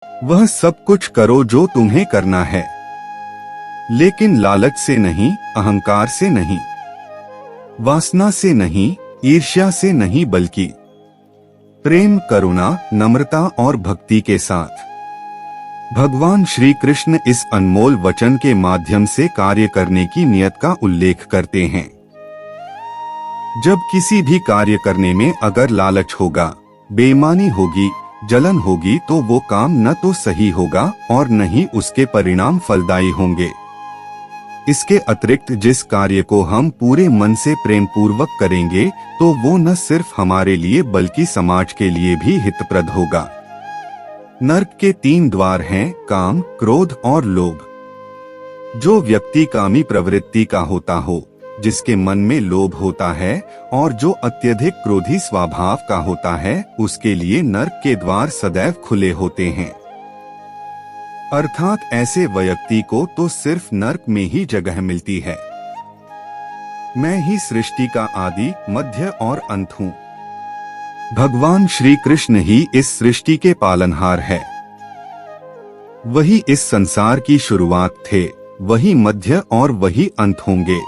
वह सब कुछ करो जो तुम्हें करना है, लेकिन लालच से नहीं, अहंकार से नहीं, वासना से नहीं, ईर्ष्या से नहीं, बल्कि प्रेम, करुणा, नम्रता और भक्ति के साथ। भगवान श्री कृष्ण इस अनमोल वचन के माध्यम से कार्य करने की नियत का उल्लेख करते हैं। जब किसी भी कार्य करने में अगर लालच होगा, बेईमानी होगी, जलन होगी, तो वो काम न तो सही होगा और न ही उसके परिणाम फलदायी होंगे। इसके अतिरिक्त जिस कार्य को हम पूरे मन से प्रेम पूर्वक करेंगे तो वो न सिर्फ हमारे लिए बल्कि समाज के लिए भी हितप्रद होगा। नर्क के 3 द्वार हैं, काम, क्रोध और लोभ। जो व्यक्ति कामी प्रवृत्ति का होता हो, जिसके मन में लोभ होता है और जो अत्यधिक क्रोधी स्वभाव का होता है, उसके लिए नर्क के द्वार सदैव खुले होते हैं। अर्थात ऐसे व्यक्ति को तो सिर्फ नर्क में ही जगह मिलती है। मैं ही सृष्टि का आदि, मध्य और अंत हूँ। भगवान श्री कृष्ण ही इस सृष्टि के पालनहार है। वही इस संसार की शुरुआत थे, वही मध्य और वही अंत होंगे।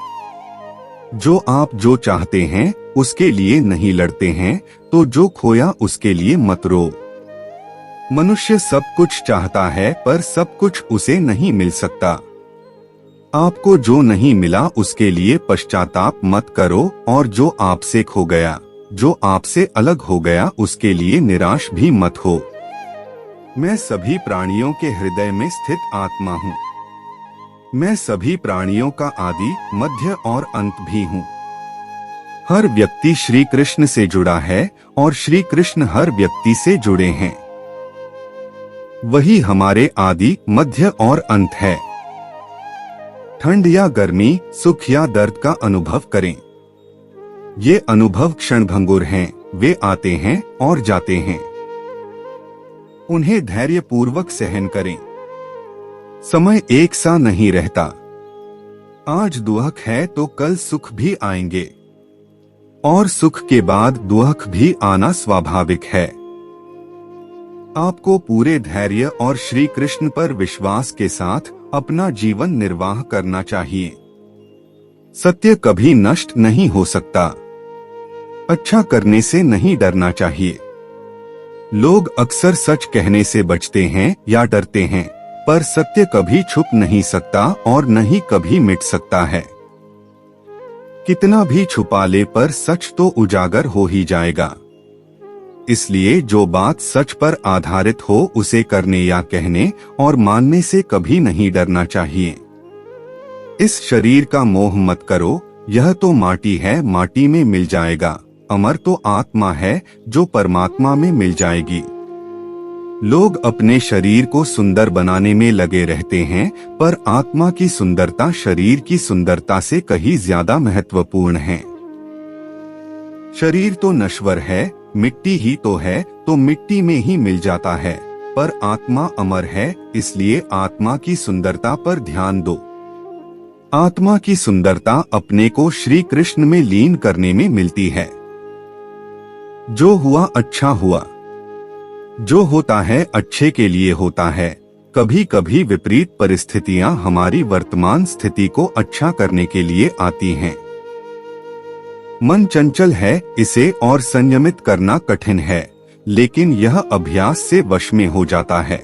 जो आप जो चाहते हैं उसके लिए नहीं लड़ते हैं, तो जो खोया उसके लिए मत रो। मनुष्य सब कुछ चाहता है पर सब कुछ उसे नहीं मिल सकता। आपको जो नहीं मिला उसके लिए पश्चाताप मत करो, और जो आपसे खो गया, जो आपसे अलग हो गया, उसके लिए निराश भी मत हो। मैं सभी प्राणियों के हृदय में स्थित आत्मा हूँ। मैं सभी प्राणियों का आदि, मध्य और अंत भी हूँ। हर व्यक्ति श्री कृष्ण से जुड़ा है और श्री कृष्ण हर व्यक्ति से जुड़े हैं। वही हमारे आदि, मध्य और अंत है। ठंड या गर्मी, सुख या दर्द का अनुभव करें। ये अनुभव क्षणभंगुर हैं, वे आते हैं और जाते हैं। उन्हें धैर्य पूर्वक सहन करें। समय एक सा नहीं रहता। आज दुख है तो कल सुख भी आएंगे, और सुख के बाद दुख भी आना स्वाभाविक है। आपको पूरे धैर्य और श्री कृष्ण पर विश्वास के साथ अपना जीवन निर्वाह करना चाहिए। सत्य कभी नष्ट नहीं हो सकता। अच्छा करने से नहीं डरना चाहिए। लोग अक्सर सच कहने से बचते हैं या डरते हैं, पर सत्य कभी छुप नहीं सकता और न ही कभी मिट सकता है। कितना भी छुपा ले पर सच तो उजागर हो ही जाएगा। इसलिए जो बात सच पर आधारित हो उसे करने या कहने और मानने से कभी नहीं डरना चाहिए। इस शरीर का मोह मत करो, यह तो माटी है, माटी में मिल जाएगा। अमर तो आत्मा है जो परमात्मा में मिल जाएगी। लोग अपने शरीर को सुंदर बनाने में लगे रहते हैं, पर आत्मा की सुंदरता शरीर की सुंदरता से कहीं ज्यादा महत्वपूर्ण है। शरीर तो नश्वर है, मिट्टी ही तो है, तो मिट्टी में ही मिल जाता है, पर आत्मा अमर है, इसलिए आत्मा की सुंदरता पर ध्यान दो। आत्मा की सुंदरता अपने को श्री कृष्ण में लीन करने में मिलती है। जो हुआ अच्छा हुआ। जो होता है अच्छे के लिए होता है। कभी कभी विपरीत परिस्थितियां हमारी वर्तमान स्थिति को अच्छा करने के लिए आती हैं। मन चंचल है, इसे और संयमित करना कठिन है, लेकिन यह अभ्यास से वश में हो जाता है।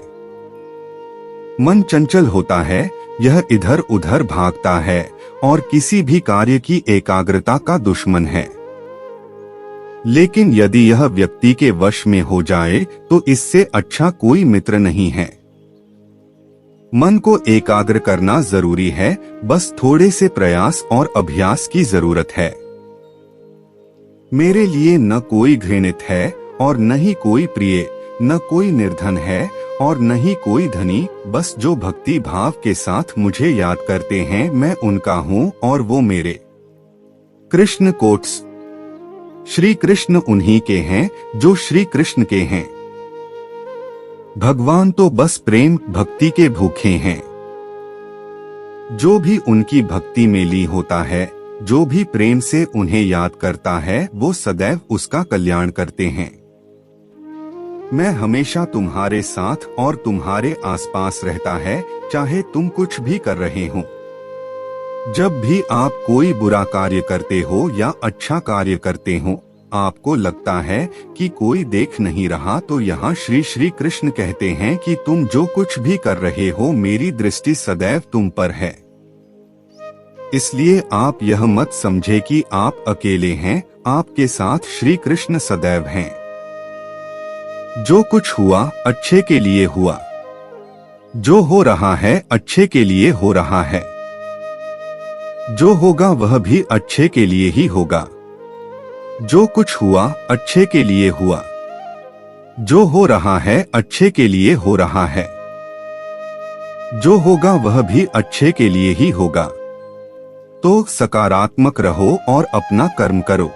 मन चंचल होता है, यह इधर उधर भागता है और किसी भी कार्य की एकाग्रता का दुश्मन है। लेकिन यदि यह व्यक्ति के वश में हो जाए तो इससे अच्छा कोई मित्र नहीं है। मन को एकाग्र करना जरूरी है, बस थोड़े से प्रयास और अभ्यास की जरूरत है। मेरे लिए न कोई घृणित है और न ही कोई प्रिय, न कोई निर्धन है और न ही कोई धनी, बस जो भक्ति भाव के साथ मुझे याद करते हैं मैं उनका हूँ और वो मेरे। कृष्ण कोट्स। श्री कृष्ण उन्हीं के हैं जो श्री कृष्ण के हैं। भगवान तो बस प्रेम भक्ति के भूखे हैं। जो भी उनकी भक्ति में लीन होता है, जो भी प्रेम से उन्हें याद करता है, वो सदैव उसका कल्याण करते हैं। मैं हमेशा तुम्हारे साथ और तुम्हारे आसपास रहता है, चाहे तुम कुछ भी कर रहे हो। जब भी आप कोई बुरा कार्य करते हो या अच्छा कार्य करते हो, आपको लगता है कि कोई देख नहीं रहा, तो यहाँ श्री श्री कृष्ण कहते हैं कि तुम जो कुछ भी कर रहे हो, मेरी दृष्टि सदैव तुम पर है। इसलिए आप यह मत समझे कि आप अकेले हैं, आपके साथ श्री कृष्ण सदैव हैं। जो कुछ हुआ अच्छे के लिए हुआ, जो हो रहा है अच्छे के लिए हो रहा है, जो होगा वह भी अच्छे के लिए ही होगा। जो कुछ हुआ अच्छे के लिए हुआ, जो हो रहा है अच्छे के लिए हो रहा है, जो होगा वह भी अच्छे के लिए ही होगा। तो सकारात्मक रहो और अपना कर्म करो।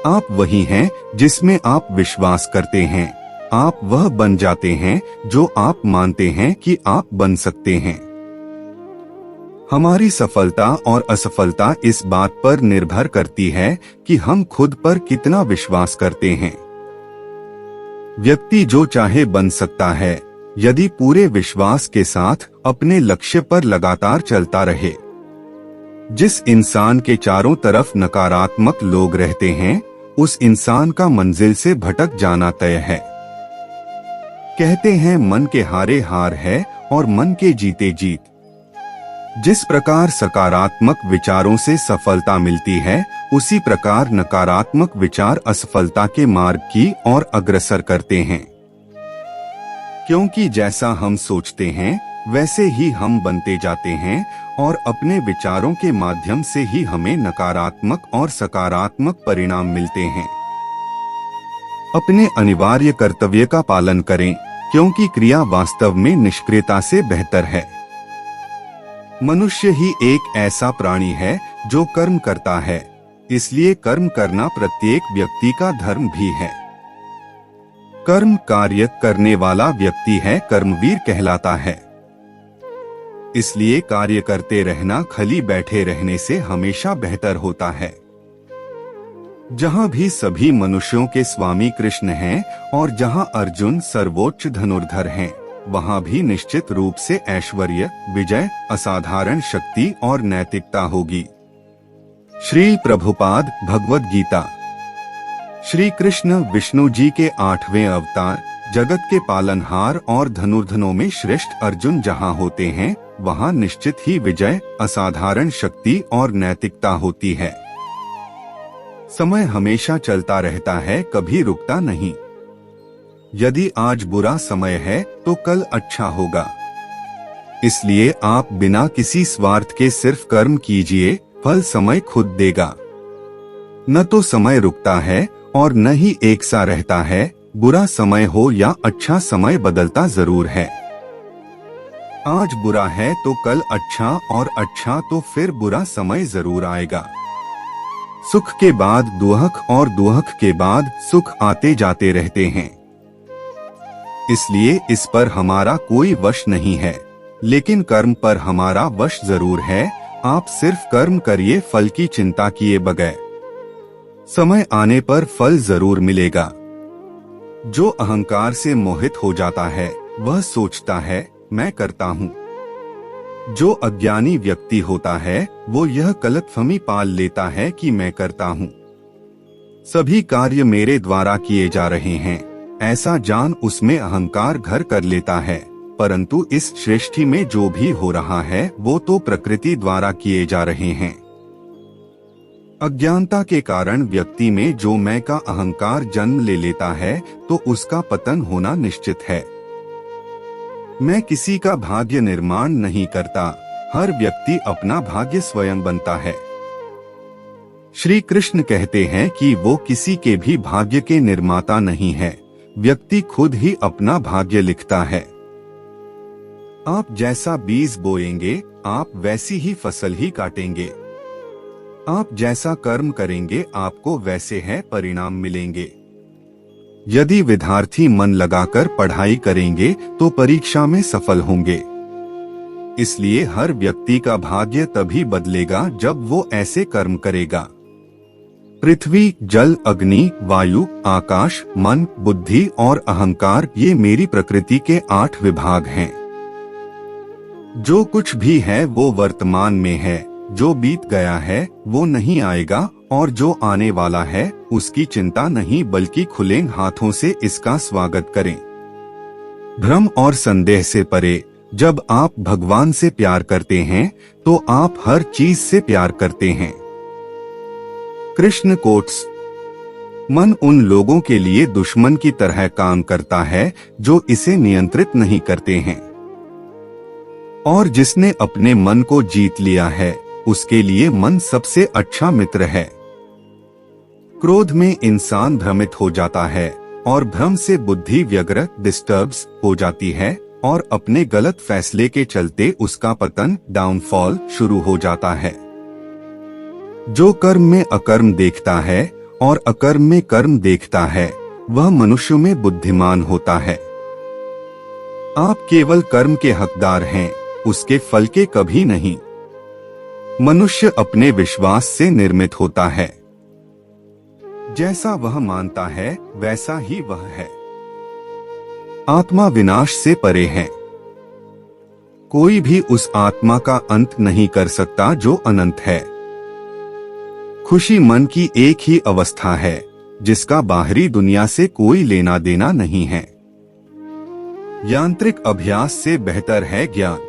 आप वही हैं जिसमें आप विश्वास करते हैं। आप वह बन जाते हैं जो आप मानते हैं कि आप बन सकते हैं। हमारी सफलता और असफलता इस बात पर निर्भर करती है कि हम खुद पर कितना विश्वास करते हैं। व्यक्ति जो चाहे बन सकता है, यदि पूरे विश्वास के साथ अपने लक्ष्य पर लगातार चलता रहे। जिस इंसान के चारों तरफ नकारात्मक लोग रहते हैं, उस इंसान का मंजिल से भटक जाना तय है। कहते हैं मन के हारे हार है और मन के जीते जीत। जिस प्रकार सकारात्मक विचारों से सफलता मिलती है, उसी प्रकार नकारात्मक विचार असफलता के मार्ग की ओर अग्रसर करते हैं। क्योंकि जैसा हम सोचते हैं वैसे ही हम बनते जाते हैं, और अपने विचारों के माध्यम से ही हमें नकारात्मक और सकारात्मक परिणाम मिलते हैं। अपने अनिवार्य कर्तव्य का पालन करें, क्योंकि क्रिया वास्तव में निष्क्रियता से बेहतर है। मनुष्य ही एक ऐसा प्राणी है जो कर्म करता है, इसलिए कर्म करना प्रत्येक व्यक्ति का धर्म भी है। कर्म कार्य करने वाला व्यक्ति है कर्मवीर कहलाता है। इसलिए कार्य करते रहना खाली बैठे रहने से हमेशा बेहतर होता है। जहाँ भी सभी मनुष्यों के स्वामी कृष्ण हैं और जहाँ अर्जुन सर्वोच्च धनुर्धर हैं, वहाँ भी निश्चित रूप से ऐश्वर्य, विजय, असाधारण शक्ति और नैतिकता होगी। श्री प्रभुपाद भगवद गीता। श्री कृष्ण विष्णु जी के 8वें अवतार, जगत के पालनहार और धनुर्धनों में श्रेष्ठ अर्जुन जहाँ होते हैं, वहाँ निश्चित ही विजय, असाधारण शक्ति और नैतिकता होती है। समय हमेशा चलता रहता है, कभी रुकता नहीं। यदि आज बुरा समय है तो कल अच्छा होगा। इसलिए आप बिना किसी स्वार्थ के सिर्फ कर्म कीजिए, फल समय खुद देगा। न तो समय रुकता है और न ही एक सा रहता है। बुरा समय हो या अच्छा समय बदलता जरूर है। आज बुरा है तो कल अच्छा, और अच्छा तो फिर बुरा समय जरूर आएगा। सुख के बाद दुख और दुख के बाद सुख आते जाते रहते हैं। इसलिए इस पर हमारा कोई वश नहीं है, लेकिन कर्म पर हमारा वश जरूर है। आप सिर्फ कर्म करिए, फल की चिंता किए बगैर। समय आने पर फल जरूर मिलेगा। जो अहंकार से मोहित हो जाता है, वह सोचता है मैं करता हूँ। जो अज्ञानी व्यक्ति होता है, वो यह गलतफहमी पाल लेता है कि मैं करता हूँ। सभी कार्य मेरे द्वारा किए जा रहे हैं, ऐसा जान उसमें अहंकार घर कर लेता है। परंतु इस सृष्टि में जो भी हो रहा है, वो तो प्रकृति द्वारा किए जा रहे हैं। अज्ञानता के कारण व्यक्ति में जो मैं का अहंकार जन्म ले लेता है, तो उसका पतन होना निश्चित है। मैं किसी का भाग्य निर्माण नहीं करता, हर व्यक्ति अपना भाग्य स्वयं बनता है। श्री कृष्ण कहते हैं कि वो किसी के भी भाग्य के निर्माता नहीं है, व्यक्ति खुद ही अपना भाग्य लिखता है। आप जैसा बीज बोएंगे, आप वैसी ही फसल ही काटेंगे। आप जैसा कर्म करेंगे, आपको वैसे है परिणाम मिलेंगे। यदि विद्यार्थी मन लगाकर पढ़ाई करेंगे तो परीक्षा में सफल होंगे। इसलिए हर व्यक्ति का भाग्य तभी बदलेगा जब वो ऐसे कर्म करेगा। पृथ्वी, जल, अग्नि, वायु, आकाश, मन, बुद्धि और अहंकार, ये मेरी प्रकृति के 8 विभाग हैं। जो कुछ भी है वो वर्तमान में है, जो बीत गया है वो नहीं आएगा, और जो आने वाला है उसकी चिंता नहीं बल्कि खुले हाथों से इसका स्वागत करें। भ्रम और संदेह से परे, जब आप भगवान से प्यार करते हैं तो आप हर चीज से प्यार करते हैं। कृष्ण कोट्स। मन उन लोगों के लिए दुश्मन की तरह काम करता है जो इसे नियंत्रित नहीं करते हैं, और जिसने अपने मन को जीत लिया है उसके लिए मन सबसे अच्छा मित्र है। क्रोध में इंसान भ्रमित हो जाता है और भ्रम से बुद्धि व्यग्र डिस्टर्ब्स हो जाती है और अपने गलत फैसले के चलते उसका पतन डाउनफॉल शुरू हो जाता है। जो कर्म में अकर्म देखता है और अकर्म में कर्म देखता है वह मनुष्य में बुद्धिमान होता है। आप केवल कर्म के हकदार हैं, उसके फल के कभी नहीं। मनुष्य अपने विश्वास से निर्मित होता है। जैसा वह मानता है वैसा ही वह है। आत्मा विनाश से परे है। कोई भी उस आत्मा का अंत नहीं कर सकता जो अनंत है। खुशी मन की एक ही अवस्था है जिसका बाहरी दुनिया से कोई लेना देना नहीं है। यांत्रिक अभ्यास से बेहतर है ज्ञान,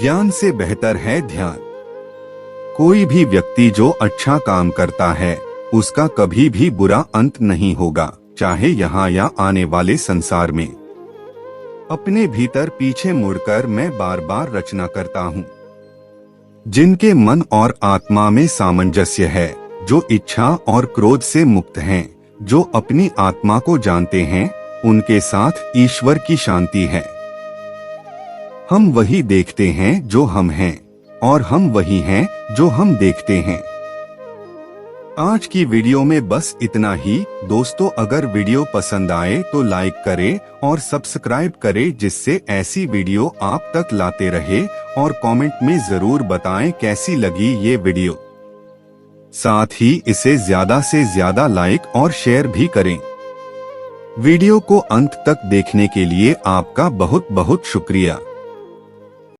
ज्ञान से बेहतर है ध्यान। कोई भी व्यक्ति जो अच्छा काम करता है उसका कभी भी बुरा अंत नहीं होगा, चाहे यहाँ या आने वाले संसार में। अपने भीतर पीछे मुड़कर मैं बार बार रचना करता हूँ। जिनके मन और आत्मा में सामंजस्य है, जो इच्छा और क्रोध से मुक्त हैं, जो अपनी आत्मा को जानते हैं, उनके साथ ईश्वर की शांति है। हम वही देखते हैं जो हम हैं, और हम वही हैं जो हम देखते हैं। आज की वीडियो में बस इतना ही। दोस्तों, अगर वीडियो पसंद आए तो लाइक करें और सब्सक्राइब करें, जिससे ऐसी वीडियो आप तक लाते रहे, और कमेंट में जरूर बताएं कैसी लगी ये वीडियो। साथ ही इसे ज्यादा से ज्यादा लाइक और शेयर भी करें। वीडियो को अंत तक देखने के लिए आपका बहुत बहुत शुक्रिया।